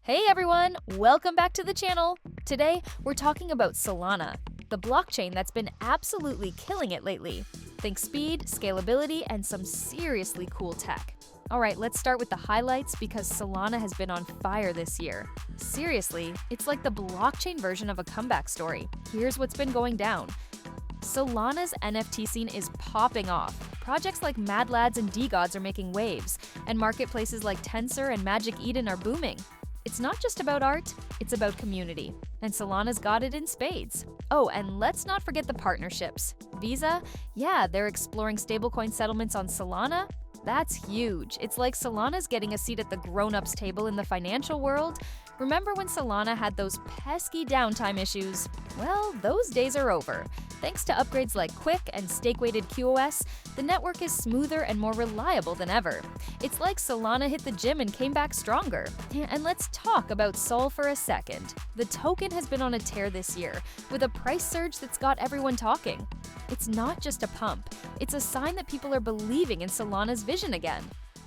Hey everyone, welcome back to the channel. Today, we're talking about Solana, the blockchain that's been absolutely killing it lately. Think speed, scalability, and some seriously cool tech. Alright, let's start with the highlights because Solana has been on fire this year. Seriously, it's like the blockchain version of a comeback story. Here's what's been going down. Solana's NFT scene is popping off. Projects like Mad Lads and DeGods are making waves, and marketplaces like Tensor and Magic Eden are booming. It's not just about art, it's about community, and Solana's got it in spades. Oh, and let's not forget the partnerships. Visa, yeah, they're exploring stablecoin settlements on Solana. That's huge. It's like Solana's getting a seat at the grown-ups table in the financial world. Remember when Solana had those pesky downtime issues? Well, those days are over. Thanks to upgrades like Quick and stake-weighted QoS, the network is smoother and more reliable than ever. It's like Solana hit the gym and came back stronger. And let's talk about Sol for a second. The token has been on a tear this year, with a price surge that's got everyone talking. It's not just a pump, it's a sign that people are believing in Solana's vision again.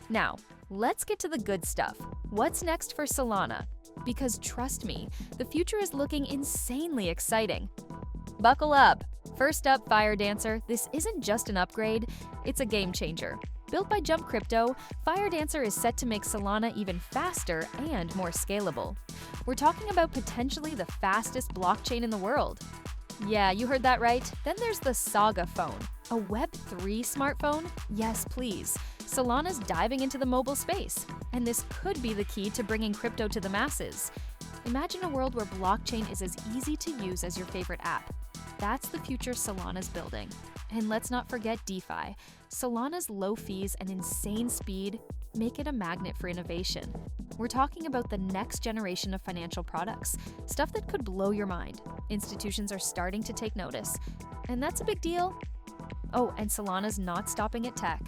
Now, let's get to the good stuff. What's next for Solana? Because trust me, the future is looking insanely exciting. Buckle up! First up, Fire Dancer, this isn't just an upgrade, it's a game changer. Built by Jump Crypto, Fire Dancer is set to make Solana even faster and more scalable. We're talking about potentially the fastest blockchain in the world. Yeah, you heard that right. Then there's the Saga phone, a Web3 smartphone? Yes, please. Solana's diving into the mobile space, and this could be the key to bringing crypto to the masses. Imagine a world where blockchain is as easy to use as your favorite app. That's the future Solana's building. And let's not forget DeFi. Solana's low fees and insane speed make it a magnet for innovation. We're talking about the next generation of financial products, stuff that could blow your mind. Institutions are starting to take notice, and that's a big deal. Oh, and Solana's not stopping at tech.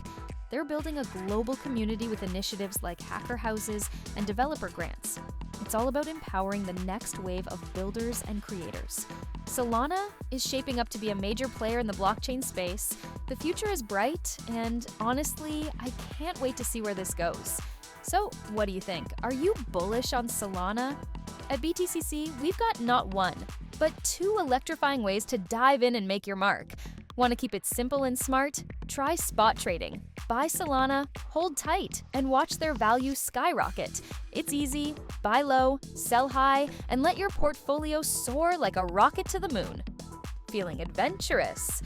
They're building a global community with initiatives like hacker houses and developer grants. It's all about empowering the next wave of builders and creators. Solana is shaping up to be a major player in the blockchain space. The future is bright, and honestly, I can't wait to see where this goes. So, what do you think? Are you bullish on Solana? At BTCC, we've got not one, but two electrifying ways to dive in and make your mark. Want to keep it simple and smart? Try spot trading. Buy Solana, hold tight, and watch their value skyrocket. It's easy, buy low, sell high, and let your portfolio soar like a rocket to the moon. Feeling adventurous?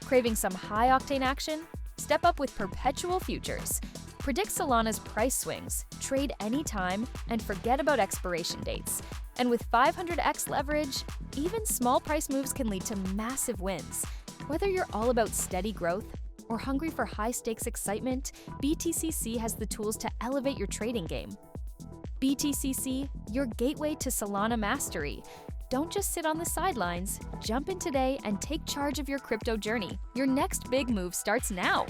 Craving some high-octane action? Step up with perpetual futures. Predict Solana's price swings, trade anytime, and forget about expiration dates. And with 500x leverage, even small price moves can lead to massive wins. Whether you're all about steady growth or hungry for high-stakes excitement, BTCC has the tools to elevate your trading game. BTCC, your gateway to Solana mastery. Don't just sit on the sidelines. Jump in today and take charge of your crypto journey. Your next big move starts now.